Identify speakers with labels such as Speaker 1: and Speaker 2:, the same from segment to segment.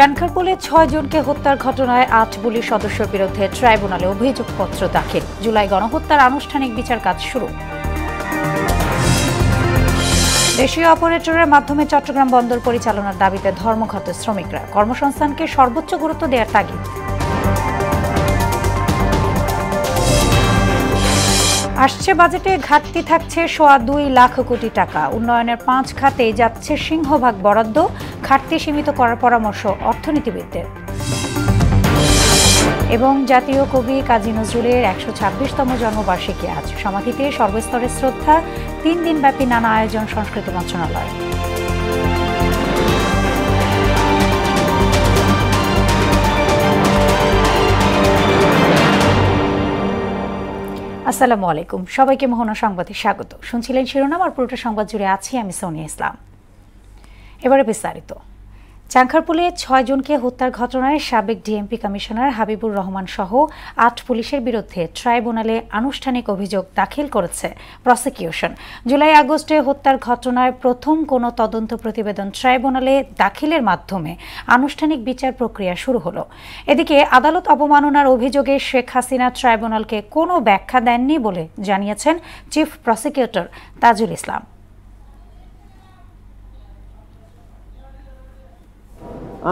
Speaker 1: চানখারপুলে ৬ জনকে হত্যার ঘটনায় ৮ পুলিশ সদস্যের বিরুদ্ধে ট্রাইব্যুনালে অভিযোগপত্র দাখিল। জুলাই গণহত্যার আনুষ্ঠানিক বিচার কাজ শুরু। দেশীয় অপারেটরের মাধ্যমে চট্টগ্রাম বন্দর পরিচালনার দাবিতে ধর্মঘট শ্রমিকরা, কর্মসংস্থানকে সর্বোচ্চ গুরুত্ব দেওয়ার তাগিদ। আসছে বাজেটে ঘাটতি থাকছে ২.২ লাখ কোটি টাকা। উন্নয়নের ৫ খাতে যাচ্ছে সিংহভাগ বরাদ্দ, ঘাটতি সীমিত করার পরামর্শ অর্থনীতিবিদদের। এবং জাতীয় কবি কাজী নজরুলের ১২৬তম জন্মবার্ষিকী আজ। সমাধিতে সর্বস্তরের শ্রদ্ধা, ৩ দিনব্যাপী নানা আয়োজন সংস্কৃতি মন্ত্রণালয়। আসসালামু আলাইকুম, সবাইকে মোহনা সংবাদে স্বাগত। শুনছিলেন শিরোনাম, আর পুরোটা সংবাদ জুড়ে আছি আমি সোনিয়া ইসলাম। এবারে বিস্তারিত। চানখারপুলে ৬ জনকে হত্যার ঘটনায় সাবেক ডিএমপি কমিশনার হাবিবুর রহমান সহ ৮ পুলিশের বিরুদ্ধে ট্রাইব্যুনালে আনুষ্ঠানিক অভিযোগ দাখিল করেছে প্রসিকিউশন। জুলাই আগস্টে হত্যার ঘটনায় প্রথম কোনো তদন্ত প্রতিবেদন ট্রাইব্যুনালে দাখিলের মাধ্যমে আনুষ্ঠানিক বিচার প্রক্রিয়া শুরু হলো। এদিকে আদালত অবমাননার অভিযোগে শেখ হাসিনা ট্রাইব্যুনালকে কোনো ব্যাখ্যা দেননি বলে জানিয়েছেন চিফ প্রসিকিউটর তাজুল ইসলাম।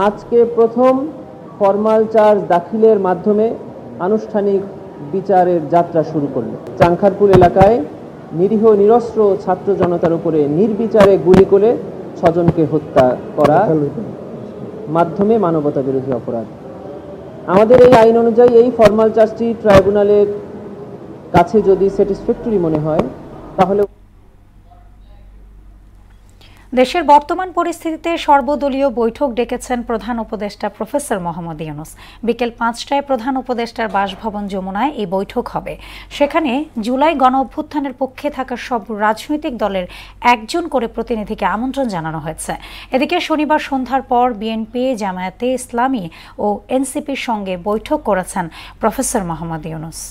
Speaker 2: আজকে প্রথম ফরমাল চার্জ দাখিলের মাধ্যমে আনুষ্ঠানিক বিচারের যাত্রা শুরু করল। চানখারপুল এলাকায় নিরীহ নিরস্ত্র ছাত্র জনতার উপরে নির্বিচারে গুলি করে ৬ জনকে হত্যা করা মাধ্যমে মানবতা বিরোধী অপরাধ। আমাদের এই আইন অনুযায়ী এই ফরমাল চার্জটি ট্রাইব্যুনালের কাছে যদি স্যাটিসফ্যাক্টরি মনে হয় তাহলে
Speaker 1: দেশের বর্তমান পরিস্থিতিতে সর্বদলীয় বৈঠক ডেকেছেন প্রধান উপদেষ্টা প্রফেসর মোহাম্মদ ইউনূস। বিকেল ৫টায় প্রধান উপদেষ্টার বাসভবন যমুনায় এই বৈঠক হবে। সেখানে জুলাই গণ অভ্যুত্থানের পক্ষে থাকা সব রাজনৈতিক দলের একজন করে প্রতিনিধিকে আমন্ত্রণ জানানো হয়েছে। এদিকে শনিবার সন্ধ্যার পর বিএনপি, জামায়াতে ইসলামী ও এনসিপির সঙ্গে বৈঠক করেছেন প্রফেসর মোহাম্মদ ইউনূস।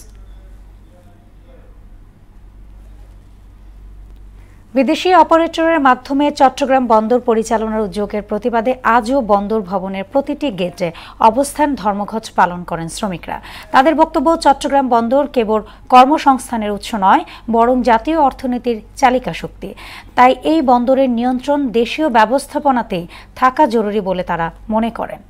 Speaker 1: বিদেশি অপারেটরের মাধ্যমে চট্টগ্রাম বন্দর পরিচালনার উদ্যোগের প্রতিবাদে আজও বন্দর ভবনের প্রতিটি গেটে অবস্থান ধর্মঘট পালন করেন শ্রমিকরা। তাদের বক্তব্য, চট্টগ্রাম বন্দর কেবল কর্মসংস্থানের উৎস নয়, বরং জাতীয় অর্থনীতির চালিকা শক্তি। তাই এই বন্দরের নিয়ন্ত্রণ দেশীয় ব্যবস্থাপনাতেই থাকা জরুরি বলে তারা মনে করেন।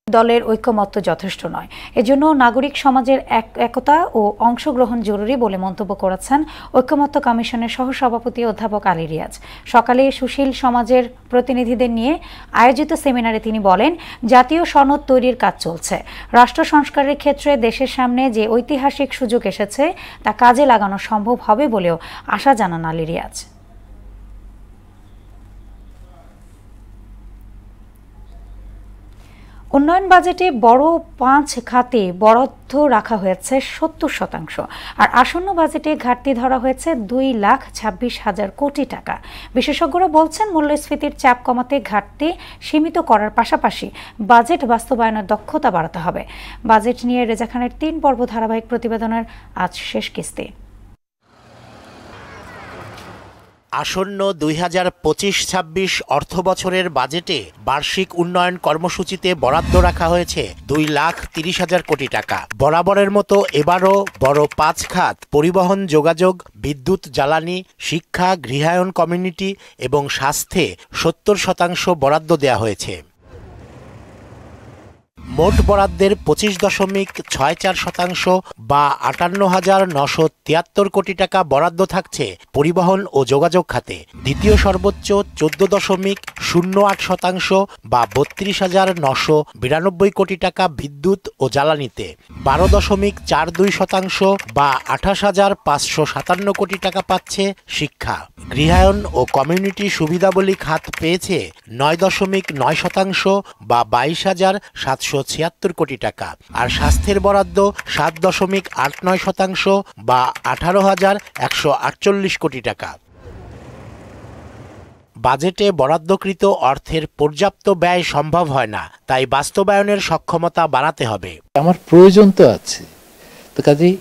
Speaker 1: দলের ঐকমত্য যথেষ্ট নয়, এজন্য নাগরিক সমাজের একতা ও অংশগ্রহণ জরুরি বলে মন্তব্য করেছেন ঐকমত্য কমিশনের সহসভাপতি অধ্যাপক আলী রিয়াজ। সকালে সুশীল সমাজের প্রতিনিধিদের নিয়ে আয়োজিত সেমিনারে তিনি বলেন, জাতীয় সনদ তৈরির কাজ চলছে। রাষ্ট্র সংস্কারের ক্ষেত্রে দেশের সামনে যে ঐতিহাসিক সুযোগ এসেছে তা কাজে লাগানো সম্ভব হবে বলেও আশা জানান আলী রিয়াজ। উন্নয়ন বাজেটে বড় ৫ খাতে বরাদ্দ রাখা হয়েছে ৭০%, আর আসন্ন বাজেটে ঘাটতি ধরা হয়েছে ২,২৬,০০০ কোটি টাকা। বিশেষজ্ঞরা বলছেন, মূল্যস্ফীতির চাপ কমাতে ঘাটতি সীমিত করার পাশাপাশি বাজেট বাস্তবায়নের দক্ষতা বাড়াতে হবে। বাজেট নিয়ে রেজা খানের ৩ পর্ব ধারাবাহিক প্রতিবেদনের আজ শেষ কিস্তি।
Speaker 3: আসন্ন ২০২৫-২৬ অর্থবছরের বাজেটে বার্ষিক উন্নয়ন কর্মসূচিতে বরাদ্দ রাখা হয়েছে ২,৩০,০০০ কোটি টাকা। বরাবরের মতো এবারও বড় ৫ খাত পরিবহন, যোগাযোগ, বিদ্যুৎ, জ্বালানি, শিক্ষা, গৃহায়ন, কমিউনিটি এবং স্বাস্থ্যে ৭০% বরাদ্দ দেওয়া হয়েছে। মোট বরাদ্দের ২৫.৬৪% বা ৫৮,৯৭৩ কোটি টাকা বরাদ্দ থাকছে পরিবহন ও যোগাযোগ খাতে। দ্বিতীয় সর্বোচ্চ ১৪.০৮% বা ৩২,৯৯২ কোটি টাকা বিদ্যুৎ ও জ্বালানিতে। ১২.৪২% বা ২৮,৫৫৭ কোটি টাকা পাচ্ছে শিক্ষা। গৃহায়ন ও কমিউনিটি সুবিধাবলী খাত পেয়েছে ৯.৯% বা ২২,৭৭৬ কোটি টাকা, আর স্বাস্থ্যের বরাদ্দ ৭.৮৯% বা ১৮,১৪৮ কোটি টাকা। বাজেটে বরাদ্দকৃত অর্থের পর্যাপ্ত ব্যয় সম্ভব হয় না, তাই বাস্তবায়নের সক্ষমতা বাড়াতে হবে।
Speaker 4: আমার প্রয়োজন তো আছে, তো কাজেই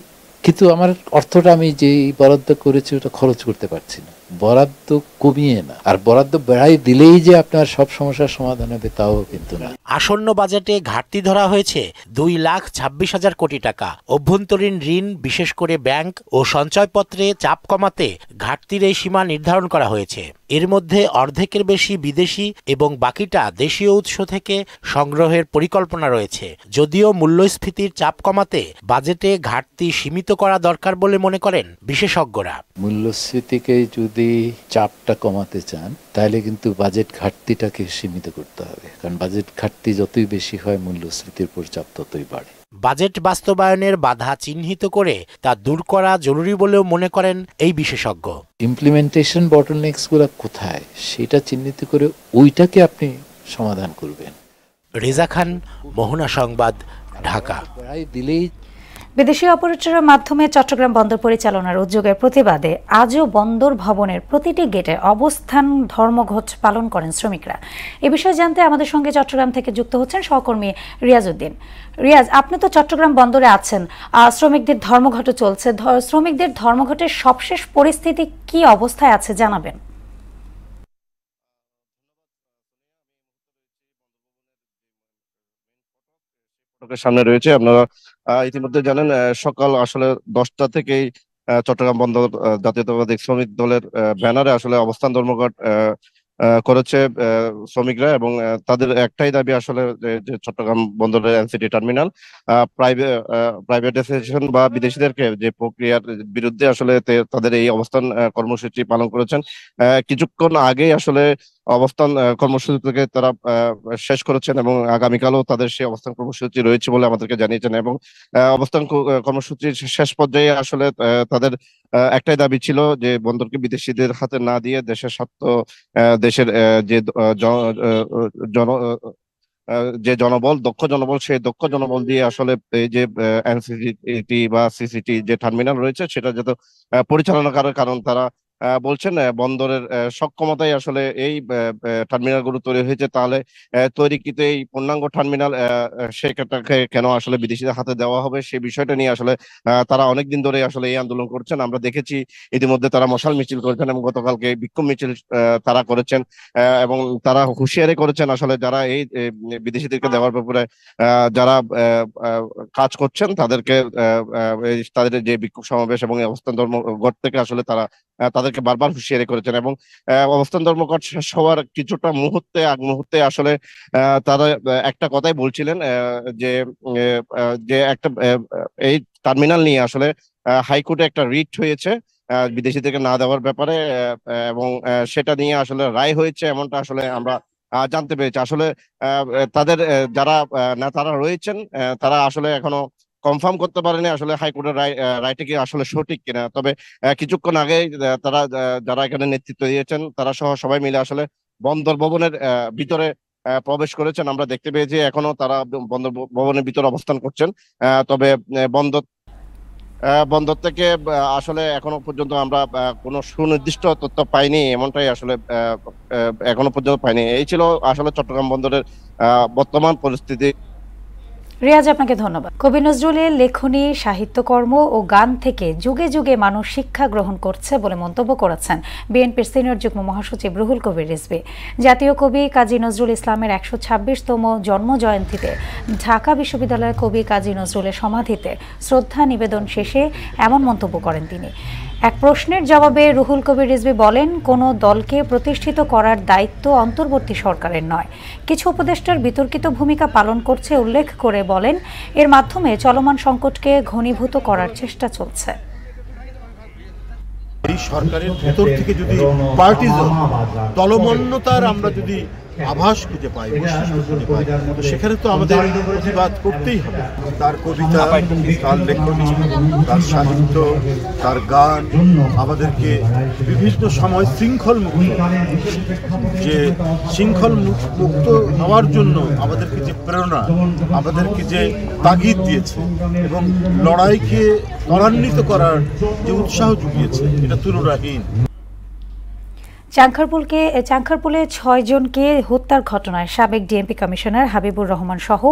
Speaker 4: কিন্তু আমার অর্থটা আমি যে বরাদ্দ করেছি ওটা খরচ করতে পারছি না। বরাদ্দ কমিয়ে না, আর বরাদ্দ বাড়াই দিলেই যে আপনার সব সমস্যার সমাধান হবে তাও কিন্তু না।
Speaker 3: আসন্ন বাজেটে ঘাটতি ধরা হয়েছে 2,26,000 কোটি টাকা। অভ্যন্তরীণ ঋণ, বিশেষ করে ব্যাংক ও সঞ্চয়পত্রে চাপ কমাতে ঘাটতির এই সীমা নির্ধারণ করা হয়েছে। এর মধ্যে অর্ধেকের বেশি বিদেশি এবং বাকিটা দেশীয় উৎস থেকে সংগ্রহের পরিকল্পনা রয়েছে। যদিও মূল্যস্ফীতির চাপ কমাতে বাজেটে ঘাটতি সীমিত করা দরকার বলে মনে করেন বিশেষজ্ঞরা।
Speaker 4: মূল্যস্ফীতিকে যদি চাপটা কমাতে চান তাহলে কিন্তু বাজেট ঘাটতিটাকে সীমিত করতে হবে, কারণ বাজেট ঘাটতি যতই বেশি হয় মূল্যস্ফীতির উপর চাপ ততই বাড়ে।
Speaker 3: বাজেট বাস্তবায়নের বাধা চিহ্নিত করে তা দূর করা জরুরি বলেও মনে করেন এই বিশেষজ্ঞ।
Speaker 4: ইমপ্লিমেন্টেশন বটলনেকস গুলো কোথায় সেটা চিহ্নিত করে ওইটাকে আপনি সমাধান করবেন।
Speaker 3: রেজা খান, মোহনা সংবাদ, ঢাকা।
Speaker 4: দিলেই
Speaker 1: বিদেশি অপারেটরের মাধ্যমে চট্টগ্রাম বন্দর পরিচালনার উদ্যোগের প্রতিবাদে আজও বন্দর ভবনের প্রতিটি গেটে অবস্থান ধর্মঘট পালন করেন শ্রমিকরা। এ বিষয়ে জানতে আমাদের সঙ্গে চট্টগ্রাম থেকে যুক্ত হচ্ছেন সহকর্মী রিয়াজ উদ্দিন। রিয়াজ, আপনি তো চট্টগ্রাম বন্দরে আছেন, শ্রমিকদের ধর্মঘট চলছে। শ্রমিকদের ধর্মঘটের সবশেষ পরিস্থিতি কি অবস্থায় আছে জানাবেন।
Speaker 5: সামনে রয়েছে, আপনারা ইতিমধ্যে জানেন সকাল আসলে 10টা থেকেই চট্টগ্রাম বন্দর জাতীয়তাবাদী শ্রমিক দলের ব্যানারে আসলে অবস্থান ধর্মঘট করেছে শ্রমিকরা, এবং তাদের একটাই দাবি আসলে যে চট্টগ্রাম বন্দরের এনসিটি টার্মিনাল প্রাইভেটাইজেশন বা বিদেশিদেরকে যে প্রক্রিয়ার বিরুদ্ধে আসলে তাদের এই অবস্থান কর্মসূচি পালন করেছেন। কিছুক্ষণ আগেই আসলে অবস্থান কর্মসূচি থেকে তারা শেষ করেছেন, এবং আগামীকালও তাদের সেই অবস্থান কর্মসূচি রয়েছে বলে আমাদেরকে জানিয়েছেন। এবং অবস্থান কর্মসূচির শেষ পর্যায়ে আসলে তাদের একটাই দাবি ছিল যে বন্দরকে বিদেশিদের হাতে না দিয়ে দেশের স্বার্থ, দেশের যে জনবল, দক্ষ জনবল, সেই দক্ষ জনবল দিয়ে আসলে এই যে এনসিটি বা সিসিটি যে টার্মিনাল রয়েছে সেটা যাতে পরিচালনা করার, কারণ তারা বলছেন বন্দরের সক্ষমতাই আসলে এই টার্মিনাল গুলো তৈরি হয়েছে, তাহলে তৈরিকৃত এই পূর্ণাঙ্গ টার্মিনাল সেটাকে কেন আসলে বিদেশিদের হাতে দেওয়া হবে, সেই বিষয়টা নিয়ে আসলে তারা অনেকদিন ধরে আসলে এই আন্দোলন করছেন। আমরা দেখেছি ইতিমধ্যে তারা মশাল মিছিল করেছেন এবং গতকালকে বিক্ষোভ মিছিল তারা করেছেন, এবং তারা হুঁশিয়ারি করেছেন আসলে যারা এই বিদেশিদেরকে দেওয়ার ব্যাপারে যারা কাজ করছেন তাদেরকে, তাদের যে বিক্ষোভ সমাবেশ এবং অবস্থান ধর্মঘট থেকে আসলে তারা তাদেরকে বারবার হুঁশিয়ারি করেছেন। এবং অবস্থান ধর্মঘট শেষ হওয়ার কিছুটা আগ মুহূর্তে আসলে তারা একটা কথাই বলছিলেন যে একটা এই টার্মিনাল নিয়ে আসলে হাইকোর্টে একটা রিট হয়েছে বিদেশিদেরকে না দেওয়ার ব্যাপারে, এবং সেটা নিয়ে আসলে রায় হয়েছে এমনটা আসলে আমরা জানতে পেরেছি। আসলে তাদের যারা নেতারা রয়েছেন তারা আসলে এখনো কনফার্ম করতে পারেনি আসলে হাইকোর্টের রায়টা কি আসলে সঠিক কিনা। তবে কিছুক্ষণ আগে তারা যারা এখানে নেতৃত্ব দিয়েছেন তারা সহ সবাই মিলে আসলে বন্দর ভবনের ভিতরে প্রবেশ করেছেন। আমরা দেখতে পেয়েছি এখনো তারা বন্দর ভবনের ভিতরে অবস্থান করছেন। তবে বন্দর থেকে আসলে এখনো পর্যন্ত আমরা কোনো সুনির্দিষ্ট তথ্য পাইনি, এমনটাই আসলে এখনো পর্যন্ত পাইনি। এই ছিল আসলে চট্টগ্রাম বন্দরের বর্তমান পরিস্থিতি।
Speaker 1: রিয়াজ, আপনাকে ধন্যবাদ। কবি নজরুলের লেখনী, সাহিত্যকর্ম ও গান থেকে যুগে যুগে মানুষ শিক্ষা গ্রহণ করছে বলে মন্তব্য করেছেন বিএনপির সিনিয়র যুগ্ম মহাসচিব রুহুল কবির রিজভী। জাতীয় কবি কাজী নজরুল ইসলামের 126তম জন্মজয়ন্তীতে ঢাকা বিশ্ববিদ্যালয়ের কবি কাজী নজরুলের সমাধিতে শ্রদ্ধা নিবেদন শেষে এমন মন্তব্য করেন তিনি। এক প্রশ্নের জবাবে রুহুল কবির রিজভী বলেন, কোনো দলকে প্রতিষ্ঠিত করার দায়িত্ব অন্তর্বর্তী সরকারের নয়, কিছু উপদেষ্টার বিতর্কিত ভূমিকা পালন করছে উল্লেখ করে বলেন, এর মাধ্যমে চলমান সংকটকে ঘনীভূত করার চেষ্টা চলছে।
Speaker 6: এই সরকারের ভেতর থেকে যদি পার্টিজম, দলমন্যতার আমরা যদি আভাস খুঁজে পাই, তো সেখানে তো আমাদের প্রতিবাদ করতেই হবে। তার কবিতা, তার লেখনী, তার সাহিত্য, তার গান আমাদেরকে বিভিন্ন সময় শৃঙ্খল মুক্ত হওয়ার জন্য আমাদেরকে যে প্রেরণা, আমাদেরকে যে তাগিদ দিয়েছে এবং লড়াইকে ত্বরান্বিত করার যে উৎসাহ জুগিয়েছে, এটা তুলনাহীন।
Speaker 1: চাংখারপুলে ৬ জনকে হত্যার ঘটনায় সাবেক ডিএমপি কমিশনার হাবিবুর রহমান সহ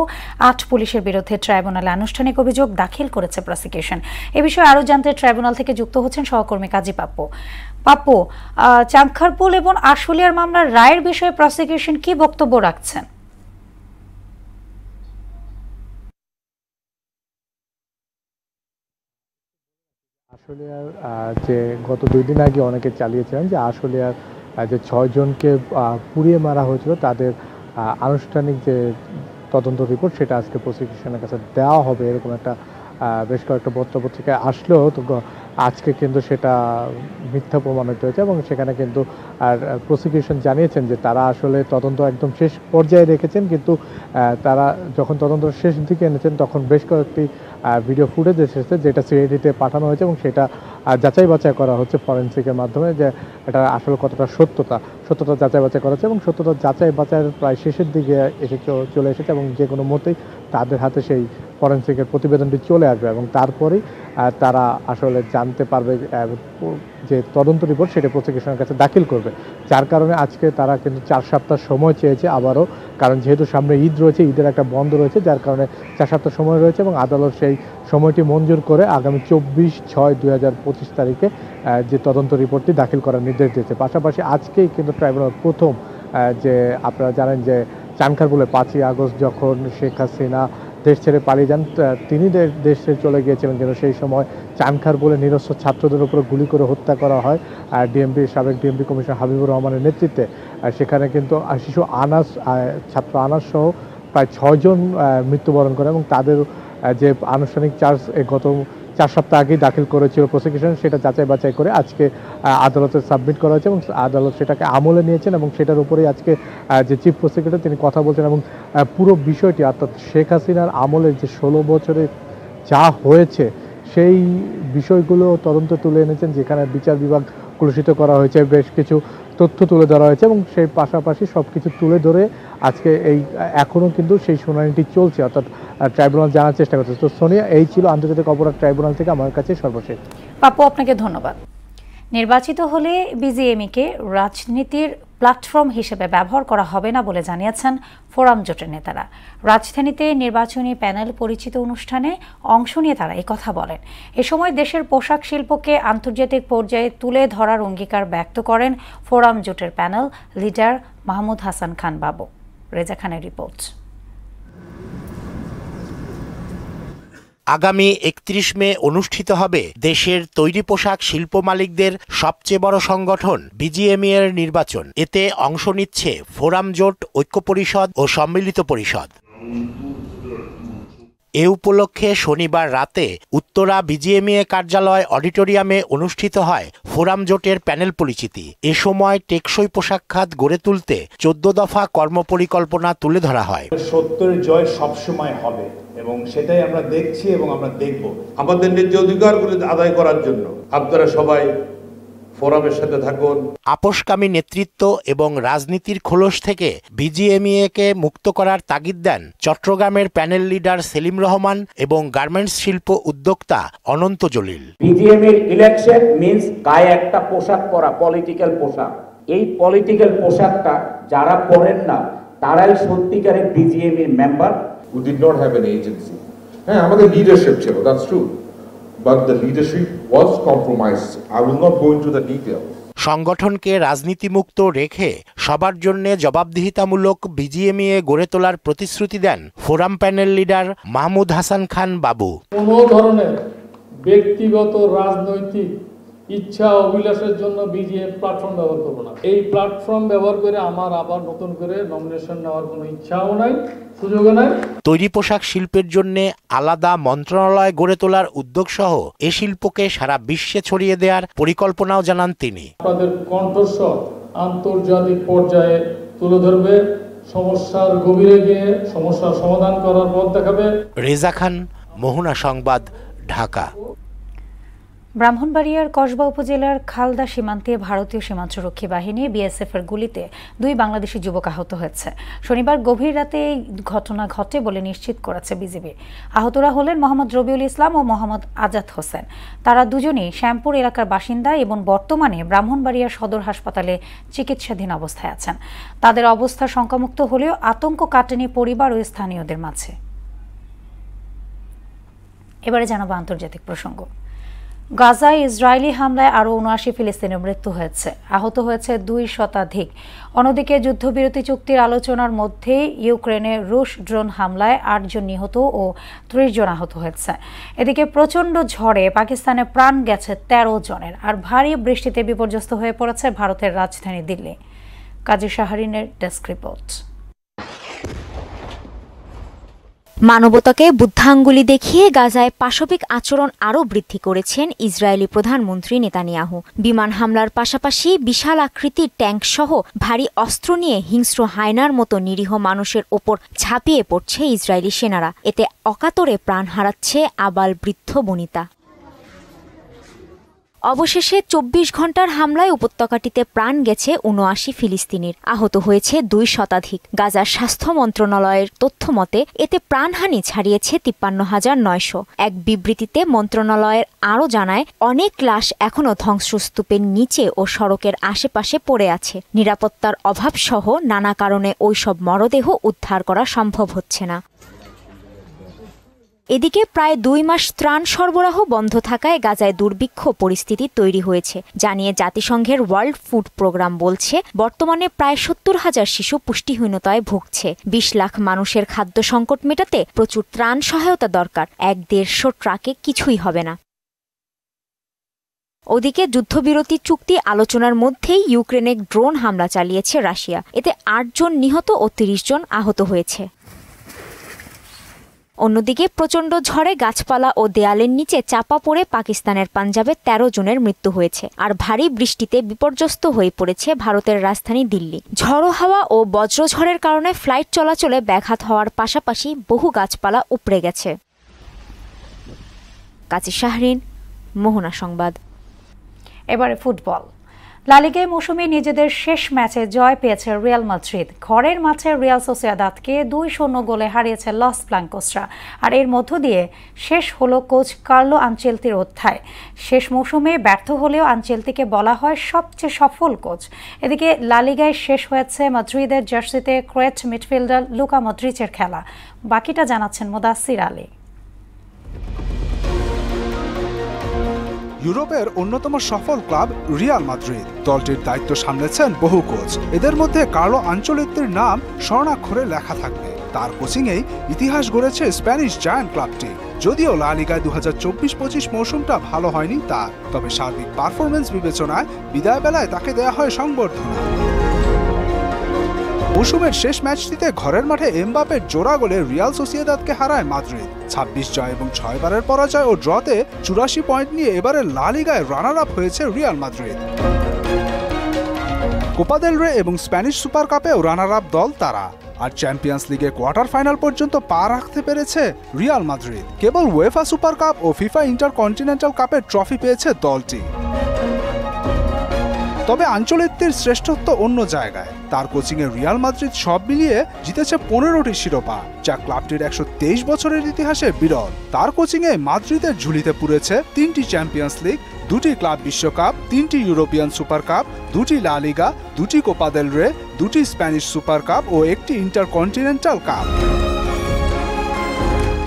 Speaker 1: ৮ পুলিশের বিরুদ্ধে ট্রাইব্যুনালে আনুষ্ঠানিক অভিযোগ দাখিল করেছে প্রসিকিউশন। এ বিষয়ে আরও জানতে ট্রাইব্যুনাল থেকে যুক্ত হচ্ছেন সহকর্মী কাজী পাপ্পু। চাংখারপুল এবং আশুলিয়ার মামলার রায়ের বিষয়ে প্রসিকিউশন কি বক্তব্য রাখছেন?
Speaker 7: আশুলিয়ার যে গত 2 দিন আগে অনেকে চালিয়েছিলেন যে আশুলিয়ার যে 6 জনকে পুড়িয়ে মারা হয়েছিল তাদের আনুষ্ঠানিক যে তদন্ত রিপোর্ট সেটা আজকে প্রসিকিউশনের কাছে দেওয়া হবে, এরকম একটা বেশ কয়েকটা পত্রপত্রিকায় আসলেও তো আজকে কিন্তু সেটা মিথ্যা প্রমাণিত হয়েছে এবং সেখানে কিন্তু আর প্রসিকিউশন জানিয়েছেন যে তারা আসলে তদন্ত একদম শেষ পর্যায়ে রেখেছেন, কিন্তু তারা যখন তদন্ত শেষ দিকে এনেছেন তখন বেশ কয়েকটি ভিডিও ফুটেজ এসেছে যেটা সিআইডিতে পাঠানো হয়েছে এবং সেটা যাচাই বাছাই করা হচ্ছে ফরেনসিকের মাধ্যমে যে এটা আসলে কতটা সত্যতা যাচাই বাছাই করা হচ্ছে এবং সত্যতা যাচাই বাছাইয়ের প্রায় শেষের দিকে চলে এসেছে এবং যে কোনো মতেই তাদের হাতে সেই ফরেনসিকের প্রতিবেদনটি চলে আসবে এবং তারপরেই তারা আসলে জানতে পারবে যে তদন্ত রিপোর্ট সেটা প্রসিকিউশনের কাছে দাখিল করবে। যার কারণে আজকে তারা কিন্তু 4 সপ্তাহ সময় চেয়েছে আবারও, কারণ যেহেতু সামনে ঈদ রয়েছে, ঈদের একটা বন্ধ রয়েছে, যার কারণে 4 সপ্তাহ সময় রয়েছে এবং আদালত সেই সময়টি মঞ্জুর করে আগামী 24/6/2025 তারিখে যে তদন্ত রিপোর্টটি দাখিল করার নির্দেশ দিয়েছে। পাশাপাশি আজকেই কিন্তু ট্রাইব্যুনাল প্রথম যে আপনারা জানেন যে চানখারপুলে 5ই আগস্ট যখন শেখ হাসিনা দেশ ছেড়ে পালিয়ে যান, তিনি দেশ ছেড়ে চলে গিয়েছিলেন, কিন্তু সেই সময় চানখারপুলে নিরস্ত্র ছাত্রদের উপর গুলি করে হত্যা করা হয় সাবেক ডিএমপি কমিশনার হাবিবুর রহমানের নেতৃত্বে। সেখানে কিন্তু শিশু ছাত্র আনাস সহ প্রায় 6 জন মৃত্যুবরণ করে এবং তাদের যে আনুষ্ঠানিক চার্জ গত 4 সপ্তাহ আগেই দাখিল করেছিল প্রসিকিউশন, সেটা যাচাই বাছাই করে আজকে আদালতে সাবমিট করা হয়েছে এবং আদালত সেটাকে আমলে নিয়েছেন এবং সেটার উপরেই আজকে যে চিফ প্রসিকিউটর তিনি কথা বলছেন এবং পুরো বিষয়টি অর্থাৎ শেখ হাসিনার আমলের যে 16 বছরে যা হয়েছে সেই বিষয়গুলো তদন্ত তুলে এনেছেন, যেখানে বিচার বিভাগ কলুষিত করা হয়েছে, বেশ কিছু তথ্য তুলে ধরা হয়েছে এবং সেই পাশাপাশি সব কিছু তুলে ধরে আজকে এখনও কিন্তু সেই শুনানিটি চলছে, অর্থাৎ ট্রাইব্যুনাল জানার চেষ্টা করছে। তো সোনিয়া, এই ছিল আন্তর্জাতিক অপরাধ ট্রাইব্যুনাল থেকে আমার কাছে সর্বশেষ।
Speaker 1: পাপ্পু, আপনাকে ধন্যবাদ। নির্বাচিত হলে বিজিএমইকে রাজনীতির প্ল্যাটফর্ম হিসেবে ব্যবহার করা হবে না বলে জানিয়েছেন ফোরাম জোটের নেতারা। রাজধানীতে নির্বাচনী প্যানেল পরিচিত অনুষ্ঠানে অংশ নিয়ে তারা কথা বলেন। এ সময় দেশের পোশাক শিল্পকে আন্তর্জাতিক পর্যায়ে তুলে ধরার অঙ্গীকার ব্যক্ত করেন ফোরাম জোটের প্যানেল লিডার মাহমুদ হাসান খান বাবু। রেজা খানের রিপোর্ট।
Speaker 3: আগামী 31 মে অনুষ্ঠিত হবে দেশের তৈরি পোশাক শিল্প মালিকদের সবচেয়ে বড় সংগঠন বিজিএমইএ এর নির্বাচন। এতে অংশ নিচ্ছে ফোরাম জোট, ঐক্য পরিষদ ও সম্মিলিত পরিষদ। এ উপলক্ষে শনিবার রাতে উত্তরা বিজিএমইএ কার্যালয় অডিটোরিয়ামে অনুষ্ঠিত হয় ফোরাম জোটের প্যানেল পরিচিতি। এ সময় টেকসই পোশাক খাত গড়ে তুলতে 14 দফা কর্মপরিকল্পনা তুলে ধরা হয়।
Speaker 8: সত্যের জয় সবসময় হবে এবং সেটাই আমরা দেখছি এবং আমরা দেখব। আমাদের ন্যায্য অধিকারগুলো আদায় করার জন্য আপনারা সবাই ফোরামের সাথে থাকুন।
Speaker 3: আপোষকামী নেতৃত্ব এবং রাজনীতির খোলস থেকে বিজিএমইএকে মুক্ত করার তাগিদ দেন চট্টগ্রামের প্যানেল লিডার সেলিম রহমান এবং গার্মেন্টস শিল্প উদ্যোক্তা অনন্ত জলিল।
Speaker 9: বিজিএমইএর ইলেকশন মিন্স গায়ে একটা পোশাক পরা, পলিটিক্যাল পোশাক। এই পলিটিক্যাল পোশাকটা যারা পরেন না তারাই সত্যিকারের বিজিএমইএর member.
Speaker 10: We did not have an agency. হ্যাঁ, আমাদের লিডারশিপ ছিল, that's true. But the leadership was compromised. I will not go into the details.
Speaker 3: সংগঠনকে রাজনীতিমুক্ত রেখে সবার জন্য জবাবদিহিতামূলক বিজিএমইএ গড়ে তোলার প্রতিশ্রুতি দেন forum panel leader Mahmud Hasan Khan Babu.
Speaker 11: কোনো ধরনের ব্যক্তিগত রাজনৈতিক ইচ্ছা অভিলাষের জন্য বিজিএম প্ল্যাটফর্ম ব্যবহার করবো না। এই প্ল্যাটফর্ম ব্যবহার করে আমার আবার নতুন করে নমিনেশন নেওয়ার কোনো ইচ্ছাও নাই, সুযোগও নাই।
Speaker 3: তৈরি পোশাক শিল্পের জন্য আলাদা মন্ত্রণালয় গড়ে তোলার উদ্যোগ সহ এ শিল্পকে সারা বিশ্বে ছড়িয়ে দেওয়ার পরিকল্পনাও জানান তিনি।
Speaker 11: আপনাদের কণ্ঠস্বর আন্তর্জাতিক পর্যায়ে তুলে ধরবে, সমস্যার গভীরে গিয়ে সমস্যার সমাধান করার পথ দেখাবে।
Speaker 3: রেজা খান, মোহনা সংবাদ, ঢাকা।
Speaker 1: ব্রাহ্মণবাড়িয়ার কসবা উপজেলার খালদা সীমান্তে ভারতীয় সীমান্তরক্ষী বাহিনী বিএসএফ এর গুলিতে 2 বাংলাদেশি যুবক আহত হয়েছে। শনিবার গভীর রাতে এই ঘটনা ঘটে বলে নিশ্চিত করেছে বিজিবি। আহতরা হলেন মোহাম্মদ রবিউল ইসলাম ও মোহাম্মদ আজাদ হোসেন। তারা দুজনেই শ্যামপুর এলাকার বাসিন্দা এবং বর্তমানে ব্রাহ্মণবাড়িয়া সদর হাসপাতালে চিকিৎসাধীন অবস্থায় আছেন। তাদের অবস্থা শঙ্কামুক্ত হলেও আতঙ্ক কাটেনি পরিবার ও স্থানীয়দের মাঝে। এবারে জানাবো আন্তর্জাতিক প্রসঙ্গ। গাজায় ইসরায়েলি হামলায় আরও ৭৯ ফিলিস্তিনের মৃত্যু হয়েছে, আহত হয়েছে ২ শতাধিক। অন্যদিকে যুদ্ধবিরতি চুক্তির আলোচনার মধ্যে ইউক্রেনে রুশ ড্রোন হামলায় ৮ জন নিহত ও ৩০ জন আহত হয়েছে। এদিকে প্রচণ্ড ঝড়ে পাকিস্তানে প্রাণ গেছে ১৩ জনের, আর ভারী বৃষ্টিতে বিপর্যস্ত হয়ে পড়েছে ভারতের রাজধানী দিল্লি। কাজী শাহরিনের ডেস্ক রিপোর্ট।
Speaker 12: মানবতাকে বুদ্ধাঙ্গুলি দেখিয়ে গাজায় পাশবিক আচরণ আরও বৃদ্ধি করেছেন ইসরায়েলি প্রধানমন্ত্রী নেতানিয়াহু। বিমান হামলার পাশাপাশি বিশাল আকৃতির ট্যাঙ্ক সহ ভারী অস্ত্র নিয়ে হিংস্র হায়নার মতো নিরীহ মানুষের ওপর ঝাঁপিয়ে পড়ছে ইসরায়েলি সেনারা। এতে অকাতরে প্রাণ হারাচ্ছে আবাল বৃদ্ধ বনিতা। অবশেষে ২৪ ঘণ্টার হামলায় উপত্যকাটিতে প্রাণ গেছে ৭৯ ফিলিস্তিনির, আহত হয়েছে ২ শতাধিক। গাজার স্বাস্থ্য মন্ত্রণালয়ের তথ্য মতে এতে প্রাণহানি ছাড়িয়েছে ৫৩,৯০০। এক বিবৃতিতে মন্ত্রণালয়ের আরও জানায়, অনেক লাশ এখনও ধ্বংসস্তূপের নিচে ও সড়কের আশেপাশে পড়ে আছে। নিরাপত্তার অভাবসহ নানা কারণে ওইসব মরদেহ উদ্ধার করা সম্ভব হচ্ছে না। এদিকে প্রায় ২ মাস ত্রাণ সরবরাহ বন্ধ থাকায় গাজায় দুর্ভিক্ষ পরিস্থিতি তৈরি হয়েছে। জানিয়ে জাতিসংঘের ওয়ার্ল্ড ফুড প্রোগ্রাম বলছে, বর্তমানে প্রায় ৭০,০০০ শিশু পুষ্টিহীনতায় ভুগছে। ২০ লাখ মানুষের খাদ্য সংকট মেটাতে প্রচুর ত্রাণ সহায়তা দরকার। ১-১৫০ ট্রাকে কিছুই হবে না। ওদিকে যুদ্ধবিরতি চুক্তি আলোচনার মধ্যেই ইউক্রেনে ড্রোন হামলা চালিয়েছে রাশিয়া। এতে ৮ জন নিহত ও ৩০ জন আহত হয়েছে। অন্যদিকে প্রচণ্ড ঝড়ে গাছপালা ও দেয়ালের নিচে চাপা পড়ে পাকিস্তানের পাঞ্জাবে ১৩ জনের মৃত্যু হয়েছে, আর ভারী বৃষ্টিতে বিপর্যস্ত হয়ে পড়েছে ভারতের রাজধানী দিল্লি। ঝড়ো হাওয়া ও বজ্রঝড়ের কারণে ফ্লাইট চলাচলে ব্যাঘাত হওয়ার পাশাপাশি বহু গাছপালা উপড়ে গেছে। কাজী শাহরিন, মোহনা সংবাদ।
Speaker 1: এবারে ফুটবল। লা লিগায় মৌসুমে নিজেদের শেষ ম্যাচে জয় পেয়েছে রিয়াল মাদ্রিদ। ঘরের মাঠে রিয়াল সোসিয়েদাদকে ২-০ গোলে হারিয়েছে লস ব্লাঙ্কোসরা। আর এর মধ্য দিয়ে শেষ হলো কোচ কার্লো আনচেলতির অধ্যায়। শেষ মৌসুমে ব্যর্থ হলেও আনচেলতিকে বলা হয় সবচেয়ে সফল কোচ। এদিকে লা লিগায় শেষ হয়েছে মাদ্রিদের জার্সিতে ক্রোয়েট মিডফিল্ডার লুকা মদ্রিচের খেলা। বাকিটা জানাচ্ছেন মুদাসসির আলী।
Speaker 13: ইউরোপের অন্যতম সফল ক্লাব রিয়াল মাদ্রিদ দলটির দায়িত্ব সামলেছেন বহু কোচ। এদের মধ্যে কার্লো আনচেলত্তির নাম স্বর্ণাক্ষরে লেখা থাকবে। তার কোচিংয়েই ইতিহাস গড়েছে স্প্যানিশ জায়ান্ট ক্লাবটি। যদিও লা লিগায় ২০২৪-২৫ মৌসুমটা ভালো হয়নি তার, তবে সার্বিক পারফরমেন্স বিবেচনায় বিদায় বেলায় তাকে দেয়া হয় সংবর্ধনা। মৌসুমের শেষ ম্যাচটিতে ঘরের মাঠে এমবাপের জোড়া গোলে রিয়াল সোসিয়েদাদকে হারায় মাদ্রিদ। ২৬ জয় এবং ৬ বারের পরাজয় ও ড্রতে ৮৪ পয়েন্ট নিয়ে এবারে লা লিগায় রানার আপ হয়েছে রিয়াল মাদ্রিদ। কোপা দেল রে এবং স্প্যানিশ সুপার কাপেও রানার আপ দল তারা। আর চ্যাম্পিয়ন্স লিগে কোয়ার্টার ফাইনাল পর্যন্ত পা রাখতে পেরেছে রিয়াল মাদ্রিদ। কেবল উয়েফা সুপার কাপ ও ফিফা ইন্টারকন্টিনেন্টাল কাপের ট্রফি পেয়েছে দলটি। তবে আনচেলত্তির শ্রেষ্ঠত্ব অন্য জায়গায়। তার কোচিংয়ে রিয়াল মাদ্রিদ সব মিলিয়ে জিতেছে ১৫টি শিরোপা, যা ক্লাবটির ১২৩ বছরের ইতিহাসে বিরল। তার কোচিংয়ে মাদ্রিদের ঝুলিতে পুড়েছে ৩টি চ্যাম্পিয়ন্স লিগ, ২টি ক্লাব বিশ্বকাপ, ৩টি ইউরোপিয়ান সুপার কাপ, ২টি লা লিগা, ২টি কোপা দেল রে, ২টি স্প্যানিশ সুপার কাপ ও ১টি ইন্টারকন্টিনেন্টাল কাপ।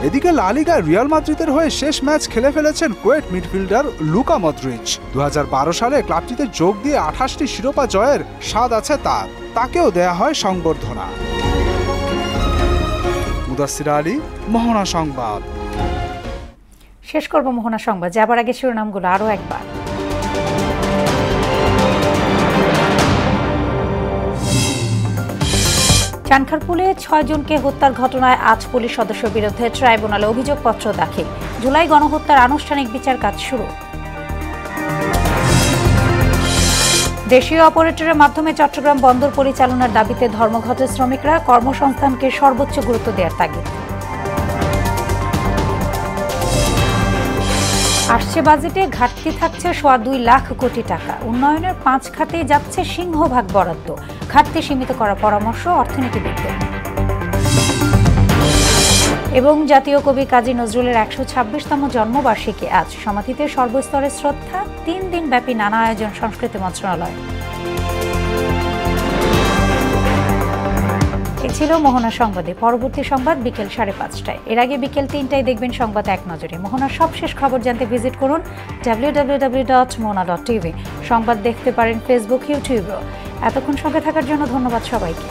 Speaker 13: এদিকে লা লিগায় রিয়াল মাদ্রিদের হয়ে শেষ ম্যাচ খেলে ফেলেছেন ক্রোয়েট মিডফিল্ডার লুকা মদ্রিচ। ২০১২ সালে ক্লাবটিতে যোগ দিয়ে ২৮টি শিরোপা জয়ের স্বাদ আছে তার। তাকেও দেয়া হয় সংবর্ধনা। মুদাসসির আলী, মোহনা সংবাদ।
Speaker 1: শেষ করব মোহনা সংবাদ, যাবার আগে শিরোনামগুলো আরও একবার। চানখারপুলে ৬ জনকে হত্যার ঘটনায় ৮ পুলিশ সদস্যের বিরুদ্ধে ট্রাইব্যুনালে অভিযোগপত্র দাখিল। জুলাই গণহত্যার আনুষ্ঠানিক বিচার কাজ শুরু। দেশীয় অপারেটরের মাধ্যমে চট্টগ্রাম বন্দর পরিচালনার দাবিতে ধর্মঘটের শ্রমিকরা, কর্মসংস্থানকে সর্বোচ্চ গুরুত্ব দেওয়ার তাগিদ। আসছে বাজেটে ঘাটতি থাকছে 2.25 লাখ কোটি টাকা। উন্নয়নের 5 খাতে যাচ্ছে সিংহভাগ বরাদ্দ। ঘাটতি সীমিত করার পরামর্শ অর্থনীতিবিদদের। এবং জাতীয় কবি কাজী নজরুলের 126তম জন্মবার্ষিকী আজ। সমাধিতে সর্বস্তরের শ্রদ্ধা। 3 দিন ব্যাপী নানা আয়োজন সংস্কৃতি মন্ত্রণালয়। এই ছিল মোহনা সংবাদে। পরবর্তী সংবাদ বিকেল 5:30টায়। এর আগে বিকেল 3টায় দেখবেন সংবাদ এক নজরে। মোহনার সবশেষ খবর জানতে ভিজিট করুন www.mona.tv। সংবাদ দেখতে পারেন ফেসবুক, ইউটিউবেও। এতক্ষণ সঙ্গে থাকার জন্য ধন্যবাদ সবাইকে।